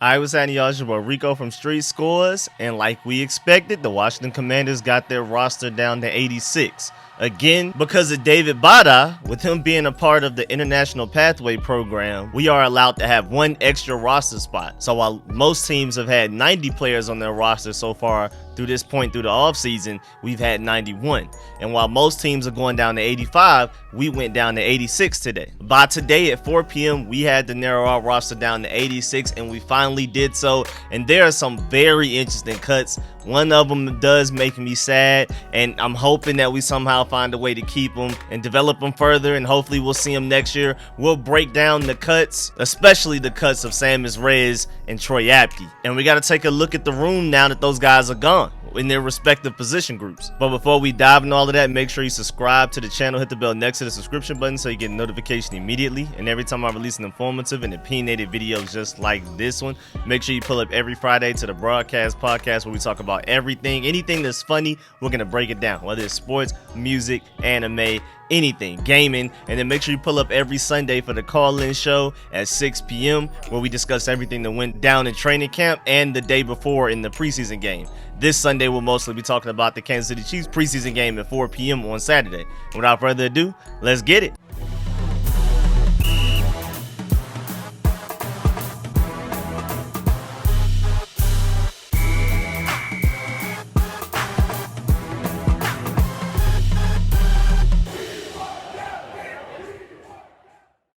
What's happening, y'all? It's your boy Rico from Street Scores, and like we expected, the Washington Commanders got their roster down to 86. Again, because of David Bada, with him being a part of the International Pathway Program, we are allowed to have one extra roster spot. So while most teams have had 90 players on their roster so far through this point through the offseason, we've had 91. And while most teams are going down to 85, we went down to 86 today. By today at 4 p.m., we had to narrow our roster down to 86, and we finally did so. And there are some very interesting cuts. One of them does make me sad, and I'm hoping that we somehow find a way to keep them and develop them further, and hopefully we'll see them next year. We'll break down the cuts, especially the cuts of Sammis Reyes and Troy Apke. And we got to take a look at the room now that those guys are gone in their respective position groups. But before we dive into all of that, make sure you subscribe to the channel, hit the bell next to the subscription button so you get a notification immediately. And every time I release an informative and opinionated video just like this one, make sure you pull up every Friday to the Broadcast Podcast, where we talk about everything, anything that's funny, we're gonna break it down, whether it's sports, music, anime, anything, gaming. And then make sure you pull up every Sunday for the call-in show at 6 p.m. where we discuss everything that went down in training camp and the day before in the preseason game. This Sunday we'll mostly be talking about the Kansas City Chiefs preseason game at 4 p.m. on Saturday. Without further ado, let's get it.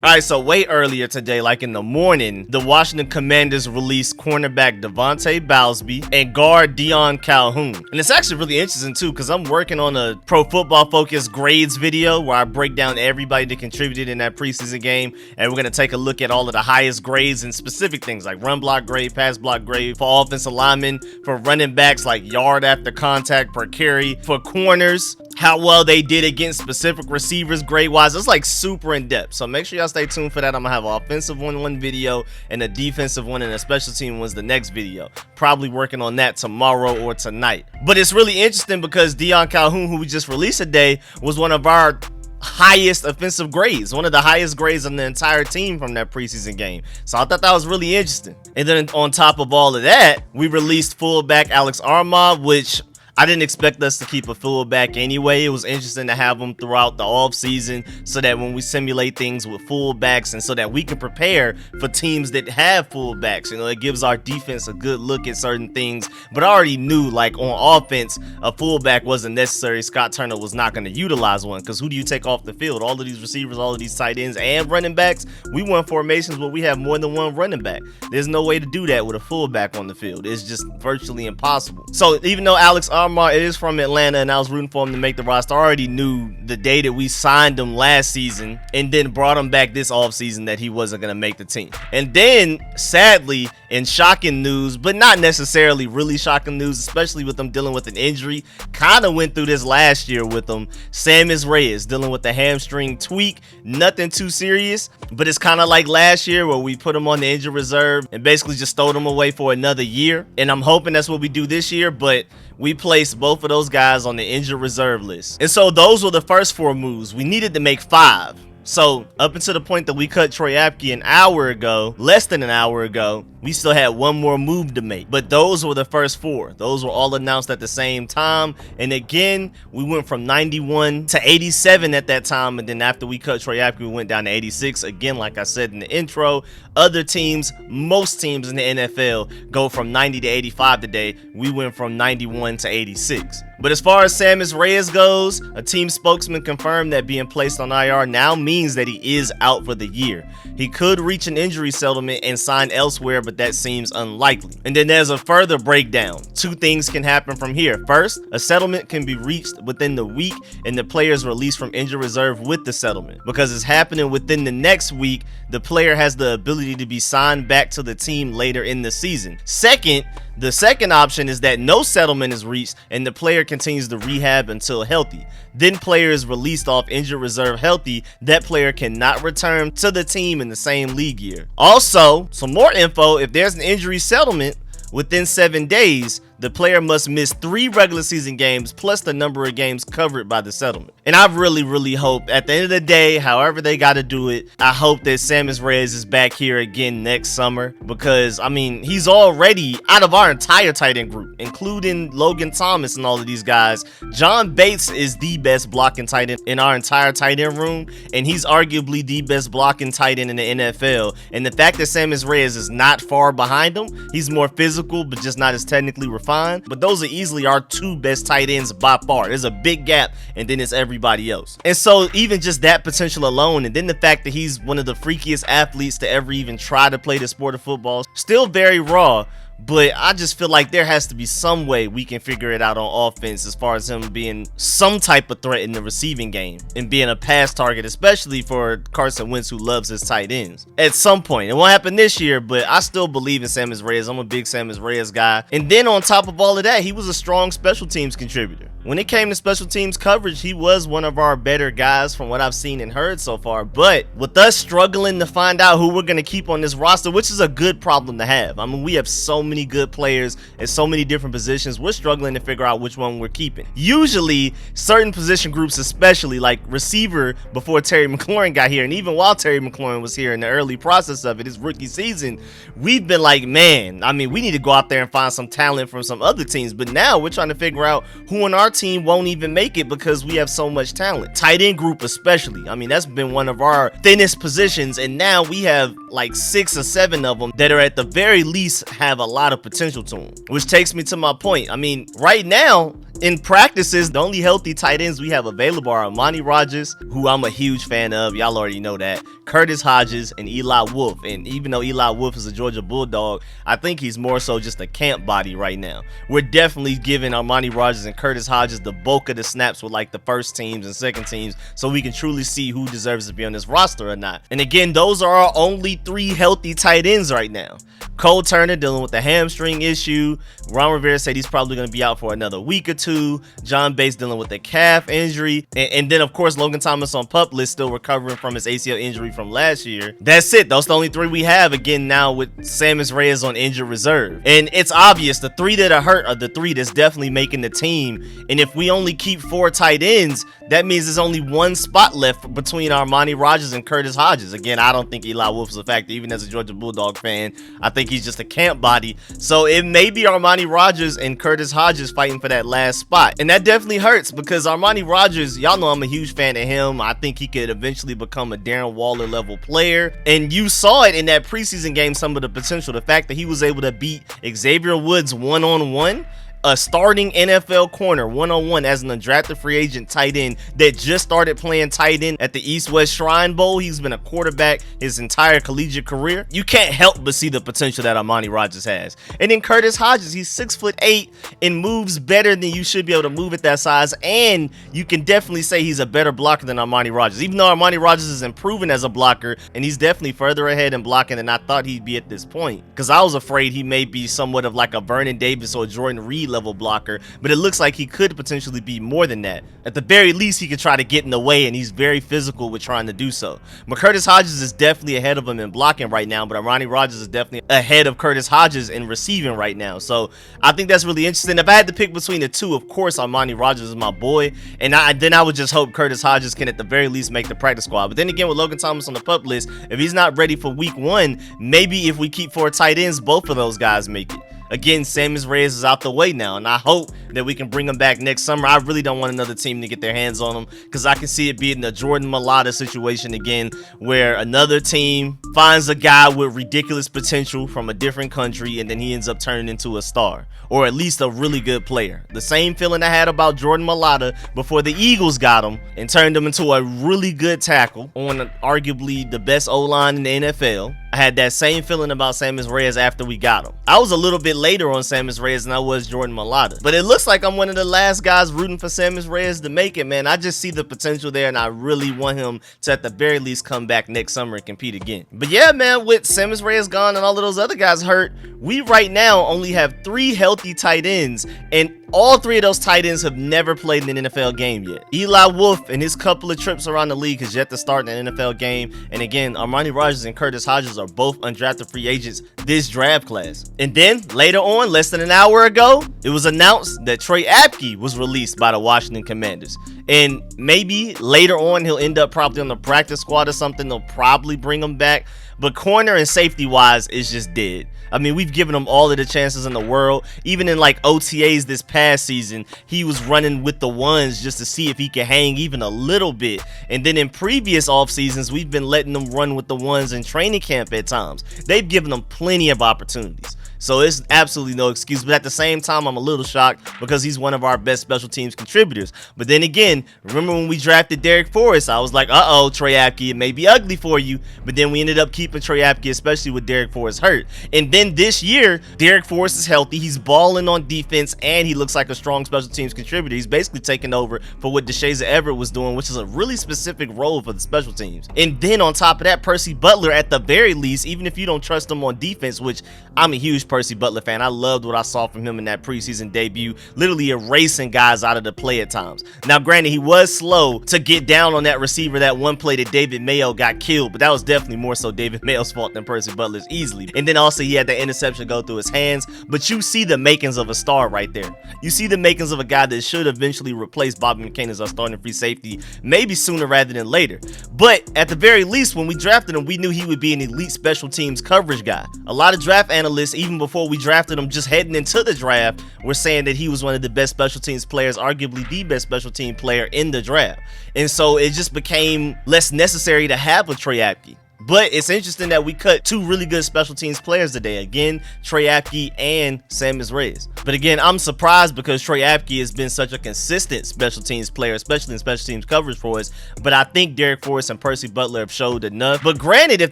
Alright, so way earlier today, like in the morning, the Washington Commanders released cornerback Bausby and guard Deion Calhoun. And it's actually really interesting too, because I'm working on a Pro Football Focus grades video where I break down everybody that contributed in that preseason game, and we're going to take a look at all of the highest grades and specific things like run block grade, pass block grade, for offensive linemen, for running backs like yard after contact per carry, for corners, how well they did against specific receivers grade-wise. It's like super in-depth, so make sure y'all stay tuned for that. I'm gonna have an offensive one video and a defensive one, and a special team one's the next video. Probably working on that tomorrow or tonight. But it's really interesting because Deion Calhoun, who we just released today, was one of our highest offensive grades, one of the highest grades on the entire team from that preseason game. So I thought that was really interesting. And then on top of all of that, we released fullback Alex Armah, which I didn't expect us to keep a fullback anyway. It was interesting to have him throughout the offseason so that when we simulate things with fullbacks and so that we can prepare for teams that have fullbacks, you know, it gives our defense a good look at certain things. But I already knew, like, on offense, a fullback wasn't necessary. Scott Turner was not going to utilize one, because who do you take off the field? All of these receivers, all of these tight ends and running backs, we won formations where we have more than one running back. There's no way to do that with a fullback on the field. It's just virtually impossible. So even though Alex Armah is from Atlanta and I was rooting for him to make the roster, I already knew the day that we signed him last season and then brought him back this offseason that he wasn't going to make the team. And then, sadly, in shocking news, but not necessarily really shocking news, especially with him dealing with an injury, kind of went through this last year with him, Sammis Reyes dealing with the hamstring tweak. Nothing too serious, but it's kind of like last year where we put him on the injured reserve and basically just stowed him away for another year. And I'm hoping that's what we do this year, but we placed both of those guys on the injured reserve list. And so those were the first 4 moves. We needed to make 5. So up until the point that we cut Trey Abkey an hour ago, less than an hour ago, we still had one more move to make. But those were the first 4. Those were all announced at the same time. And again, we went from 91 to 87 at that time. And then after we cut Trey Apke, we went down to 86. Again, like I said in the intro, other teams, most teams in the NFL go from 90 to 85 today. We went from 91 to 86. But as far as Sammis Reyes goes, a team spokesman confirmed that being placed on IR now means that he is out for the year. He could reach an injury settlement and sign elsewhere, but that seems unlikely. And then there's a further breakdown. 2 things can happen from here. First, a settlement can be reached within the week and the player is released from injured reserve with the settlement. Because it's happening within the next week, the player has the ability to be signed back to the team later in the season. Second, the second option is that no settlement is reached and the player continues to rehab until healthy. Then player is released off injured reserve healthy. That player cannot return to the team in the same league year. Also, some more info: if there's an injury settlement within 7 days, the player must miss 3 regular season games plus the number of games covered by the settlement. And I really hope at the end of the day, however they got to do it, I hope that Sammis Reyes is back here again next summer, because I mean, he's already out of our entire tight end group, including Logan Thomas and all of these guys. John Bates is the best blocking tight end in our entire tight end room, and he's arguably the best blocking tight end in the NFL. And the fact that Sammis Reyes is not far behind him, he's more physical but just not as technically refined, but those are easily our 2 best tight ends by far. There's a big gap, and then it's everybody else. And so even just that potential alone, and then the fact that he's one of the freakiest athletes to ever even try to play the sport of football, still very raw. But I just feel like there has to be some way we can figure it out on offense as far as him being some type of threat in the receiving game and being a pass target, especially for Carson Wentz, who loves his tight ends. At some point, it won't happen this year, but I still believe in Sammis Reyes. I'm a big Sammis Reyes guy. And then on top of all of that, he was a strong special teams contributor. When it came to special teams coverage, he was one of our better guys from what I've seen and heard so far. But with us struggling to find out who we're going to keep on this roster, which is a good problem to have. I mean, we have so many good players at so many different positions. We're struggling to figure out which one we're keeping. Usually, certain position groups, especially like receiver before Terry McLaurin got here, and even while Terry McLaurin was here in the early process of it, his rookie season, we've been like, man, I mean, we need to go out there and find some talent from some other teams. But now we're trying to figure out who on our team won't even make it because we have so much talent. Tight end group especially. I mean, that's been one of our thinnest positions, and now we have like 6 or 7 of them that are at the very least have a lot of potential to them. Which takes me to my point. I mean, right now in practices, the only healthy tight ends we have available are Amani Rodgers, who I'm a huge fan of. Y'all already know that. Curtis Hodges and Eli Wolf. And even though Eli Wolf is a Georgia Bulldog, I think he's more so just a camp body right now. We're definitely giving Amani Rodgers and Curtis Hodges the bulk of the snaps with like the first teams and second teams, so we can truly see who deserves to be on this roster or not. And again, those are our only 3 healthy tight ends right now. Cole Turner dealing with the hamstring issue. Ron Rivera said he's probably going to be out for another week or 2. John Bates dealing with the calf injury. And then, of course, Logan Thomas on PUP list, still recovering from his ACL injury from last year. That's it. Those are the only 3 we have, again, now with Sammis Reyes on injured reserve. And it's obvious the 3 that are hurt are the 3 that's definitely making the team. And if we only keep 4 tight ends, that means there's only 1 spot left between Armani Rodgers and Curtis Hodges. Again, I don't think Eli Wolf is a factor, even as a Georgia Bulldog fan. I think he's just a camp body. So it may be Armani Rodgers and Curtis Hodges fighting for that last spot. And that definitely hurts because Armani Rodgers, y'all know I'm a huge fan of him. I think he could eventually become a Darren Waller level player. And you saw it in that preseason game, some of the potential. The fact that he was able to beat Xavier Woods one-on-one, a starting NFL corner one-on-one as an undrafted free agent tight end that just started playing tight end at the East-West Shrine Bowl. He's been a quarterback his entire collegiate career. You can't help but see the potential that Armani Rodgers has. And then Curtis Hodges, he's 6'8" and moves better than you should be able to move at that size, and you can definitely say he's a better blocker than Armani Rodgers, even though Armani Rodgers is improving as a blocker, and he's definitely further ahead in blocking than I thought he'd be at this point, because I was afraid he may be somewhat of like a Vernon Davis or Jordan Reed level blocker, but it looks like he could potentially be more than that. At the very least, he could try to get in the way, and he's very physical with trying to do so. But Curtis Hodges is definitely ahead of him in blocking right now, but Armani Rodgers is definitely ahead of Curtis Hodges in receiving right now. So I think that's really interesting. If I had to pick between the 2, of course Armani Rodgers is my boy, and then I would just hope Curtis Hodges can at the very least make the practice squad. But then again, with Logan Thomas on the PUP list, if he's not ready for week 1, maybe if we keep 4 tight ends, both of those guys make it. Again, Sammis Reyes is out the way now, and I hope that we can bring him back next summer. I really don't want another team to get their hands on him, because I can see it being a Jordan Mailata situation again, where another team finds a guy with ridiculous potential from a different country, and then he ends up turning into a star, or at least a really good player. The same feeling I had about Jordan Mailata before the Eagles got him and turned him into a really good tackle on arguably the best O-line in the NFL. I had that same feeling about Sammis Reyes after we got him. I was a little bit later on Sammis Reyes than I was Jordan Mailata, but it looks like I'm one of the last guys rooting for Sammis Reyes to make it, man. I just see the potential there, and I really want him to at the very least come back next summer and compete again. But yeah, man, with Sammis Reyes gone and all of those other guys hurt, we right now only have 3 healthy tight ends, and all three of those tight ends have never played in an NFL game yet. Eli Wolf and his couple of trips around the league has yet to start in an NFL game. And again, Armani Rogers and Curtis Hodges are both undrafted free agents this draft class. And then later on, less than an hour ago, it was announced that Trey Abkey was released by the Washington Commanders. And maybe later on, he'll end up probably on the practice squad or something. They'll probably bring him back. But corner and safety wise, it's just dead. I mean, we've given him all of the chances in the world. Even in like OTAs this past season, he was running with the ones just to see if he could hang even a little bit. And then in previous off seasons, we've been letting them run with the ones in training camp at times. They've given him plenty of opportunities. So it's absolutely no excuse. But at the same time, I'm a little shocked because he's one of our best special teams contributors. But then again, remember when we drafted Darrick Forrest, I was like, uh-oh, Trey Abkey, it may be ugly for you. But then we ended up keeping Trey Abkey, especially with Darrick Forrest hurt. And then this year, Darrick Forrest is healthy. He's balling on defense, and he looks like a strong special teams contributor. He's basically taking over for what DeShazier Everett was doing, which is a really specific role for the special teams. And then on top of that, Percy Butler, at the very least, even if you don't trust him on defense, which I'm a huge Percy Butler fan. I loved what I saw from him in that preseason debut, literally erasing guys out of the play at times. Now, granted, he was slow to get down on that receiver that one play that David Mayo got killed, but that was definitely more so David Mayo's fault than Percy Butler's easily. And then also he had the interception go through his hands, but you see the makings of a star right there. You see the makings of a guy that should eventually replace Bobby McCain as our starting free safety, maybe sooner rather than later. But at the very least, when we drafted him, we knew he would be an elite special teams coverage guy. A lot of draft analysts, even before we drafted him, just heading into the draft, were saying that he was one of the best special teams players, arguably the best special team player in the draft. And so it just became less necessary to have a Trey Abkey. But it's interesting that we cut two really good special teams players today. Again, Trey Abkey and Sammis Reyes. But again, I'm surprised because Trey Abkey has been such a consistent special teams player, especially in special teams coverage for us. But I think Darrick Forrest and Percy Butler have showed enough. But granted, if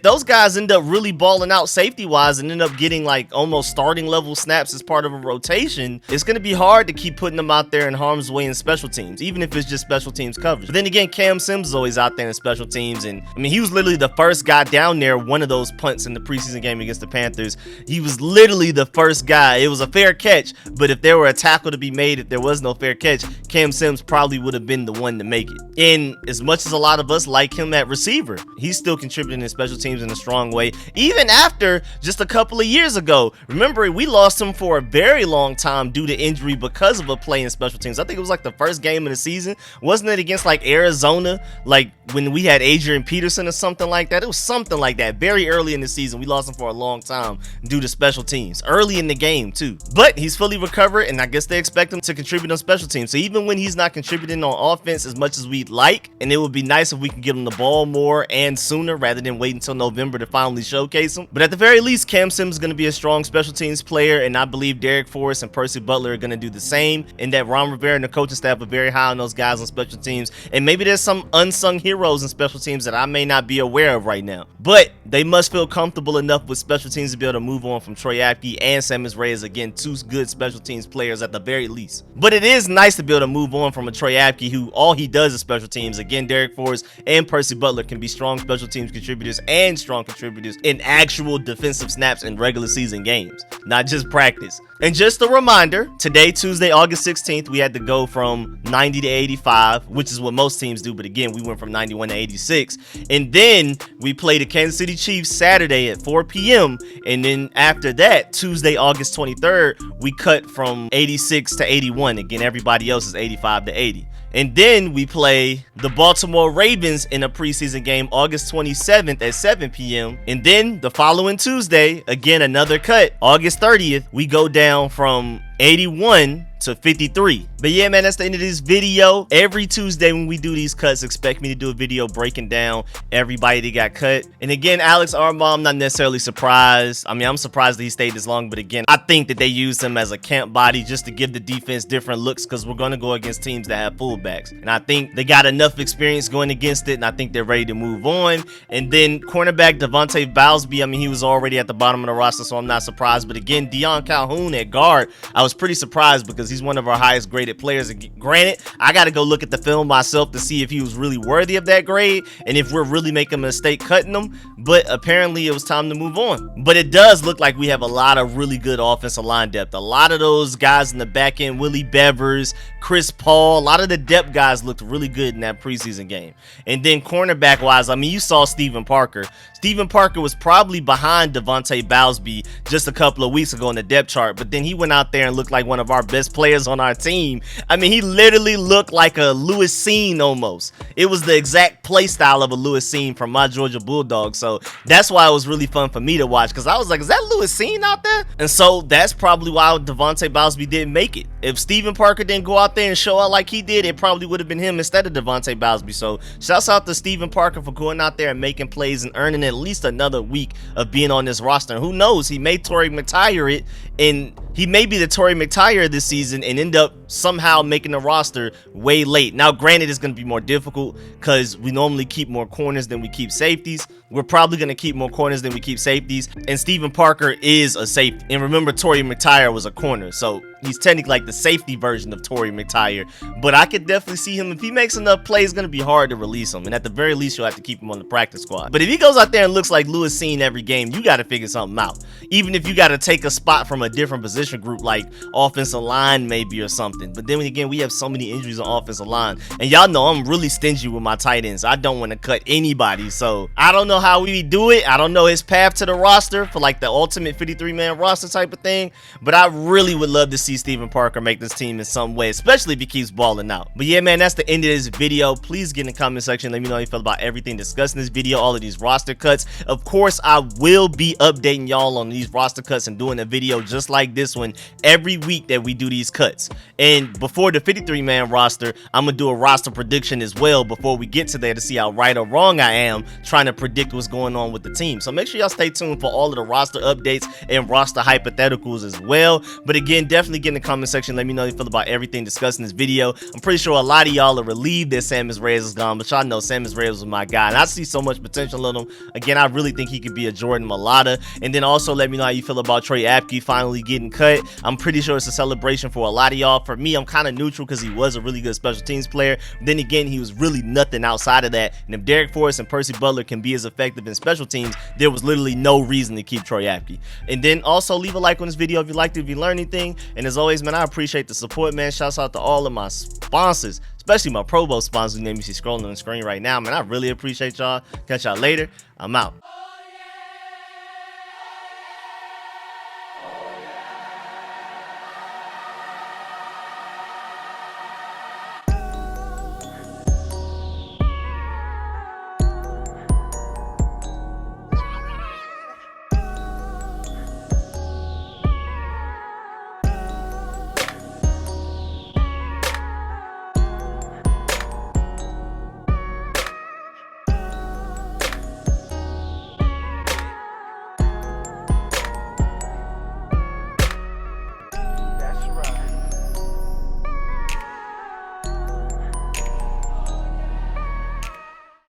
those guys end up really balling out safety-wise and end up getting like almost starting level snaps as part of a rotation, it's going to be hard to keep putting them out there in harm's way in special teams, even if it's just special teams coverage. But then again, Cam Sims is always out there in special teams. And I mean, he was literally the first guy down there one of those punts in the preseason game against the Panthers. He was literally the first guy. It was a fair catch, but if there were a tackle to be made, if there was no fair catch, Cam Sims probably would have been the one to make it. And as much as a lot of us like him at receiver, he's still contributing in special teams in a strong way, even after just a couple of years ago. Remember, we lost him for a very long time due to injury because of a play in special teams. I think it was like the first game of the season. Wasn't it against like Arizona, like when we had Adrian Peterson or something like that? It was something like that very early in the season. We lost him for a long time due to special teams, early in the game too. But he's fully recovered, and I guess they expect him to contribute on special teams. So even when he's not contributing on offense as much as we'd like, and it would be nice if we could give him the ball more and sooner rather than wait until November to finally showcase him. But at the very least, Cam Sims is going to be a strong special teams player, and I believe Darrick Forrest and Percy Butler are going to do the same, and that Ron Rivera and the coaching staff are very high on those guys on special teams. And maybe there's some unsung heroes in special teams that I may not be aware of right now, but they must feel comfortable enough with special teams to be able to move on from Trey Abkey and Sammis Reyes. Again, two good special teams players at the very least. But it is nice to be able to move on from a Trey Abkey who all he does is special teams. Again, Darrick Forrest and Percy Butler can be strong special teams contributors and strong contributors in actual defensive snaps in regular season games, not just practice. And just a reminder, today, Tuesday, August 16th, we had to go from 90 to 85, which is what most teams do. But again, we went from 91 to 86. And then we played the Kansas City Chiefs Saturday at 4 p.m. And then after that, Tuesday, August 23rd, we cut from 86 to 81. Again, everybody else is 85 to 80. And then we play the Baltimore Ravens in a preseason game August 27th at 7 p.m. And then the following Tuesday, again, another cut, August 30th, we go down from 81 to 53. But yeah, man, that's the end of this video. Every Tuesday when we do these cuts, expect me to do a video breaking down everybody that got cut. And again, Alex Armah, I'm not necessarily surprised. I mean, I'm surprised that he stayed this long, but again, I think that they used him as a camp body just to give the defense different looks, because we're going to go against teams that have full backs. And I think they got enough experience going against it, and I think they're ready to move on. And then cornerback Devontae Bausby, I mean, he was already at the bottom of the roster, so I'm not surprised. But again, Calhoun at guard, I was pretty surprised because he's one of our highest graded players. And granted, I got to go look at the film myself to see if he was really worthy of that grade and if we're really making a mistake cutting him. But apparently it was time to move on. But it does look like we have a lot of really good offensive line depth. A lot of those guys in the back end, Willie Bevers, Chris Paul, a lot of the depth guys looked really good in that preseason game. And then cornerback wise, I mean, you saw Steven Parker. Steven Parker was probably behind Devontae Bausby just a couple of weeks ago in the depth chart, but then he went out there and looked like one of our best players on our team. I mean, he literally looked like a Lewis Cine almost. It was the exact play style of a Lewis Cine from my Georgia Bulldogs, so that's why it was really fun for me to watch, because I was like, is that Lewis Cine out there? And so that's probably why Devontae Bausby didn't make it. If Steven Parker didn't go out there and show out like he did, it probably would have been him instead of Devontae Bausby. So shouts out to Steven Parker for going out there and making plays and earning at least another week of being on this roster. And who knows, he may Torrey McTire it, and he may be the Torrey McTire this season and end up somehow making the roster way late. Now granted, it's going to be more difficult because we normally keep more corners than we keep safeties. We're probably going to keep more corners than we keep safeties, and Steven Parker is a safety. And remember, Torrey McTire was a corner, so he's technically like the safety version of Torrey McTire. But I could definitely see him, if he makes enough plays, it's going to be hard to release him, and at the very least you'll have to keep him on the practice squad. But if he goes out there and looks like Lewis Cine every game, you got to figure something out. Even if you got to take a spot from a different position group, like offensive line maybe or something. But then again, we have so many injuries on offensive line, and y'all know I'm really stingy with my tight ends. I don't want to cut anybody, so I don't know how we do it. I don't know his path to the roster for like the ultimate 53-man roster type of thing, but I really would love to see Steven Parker make this team in some way, especially if he keeps balling out. But yeah, man, that's the end of this video. Please get in the comment section, let me know how you feel about everything discussed in this video, all of these roster cuts. Of course, I will be updating y'all on these roster cuts and doing a video just like this one every week that we do these cuts. And before the 53-man roster, I'm gonna do a roster prediction as well before we get to there to see how right or wrong I am trying to predict what's going on with the team. So make sure y'all stay tuned for all of the roster updates and roster hypotheticals as well. But again, definitely get in the comment section, let me know how you feel about everything discussed in this video. I'm pretty sure a lot of y'all are relieved that Sammis Reyes is gone, but y'all know Sammis Reyes was my guy, and I see so much potential in him. Again, I really think he could be a Jordan Mailata. And then also let me know how you feel about Trey Abkey finally getting cut. I'm pretty sure it's a celebration for a lot of y'all. For me, I'm kind of neutral because he was a really good special teams player. Then again, he was really nothing outside of that. And if Darrick Forrest and Percy Butler can be as effective in special teams, there was literally no reason to keep Troy Apke. And then also leave a like on this video if you liked it, if you learned anything. And as always, man, I appreciate the support, man. Shouts out to all of my sponsors, especially my Pro Bowl sponsors whose name you see scrolling on the screen right now, man. I really appreciate y'all. Catch y'all later. I'm out.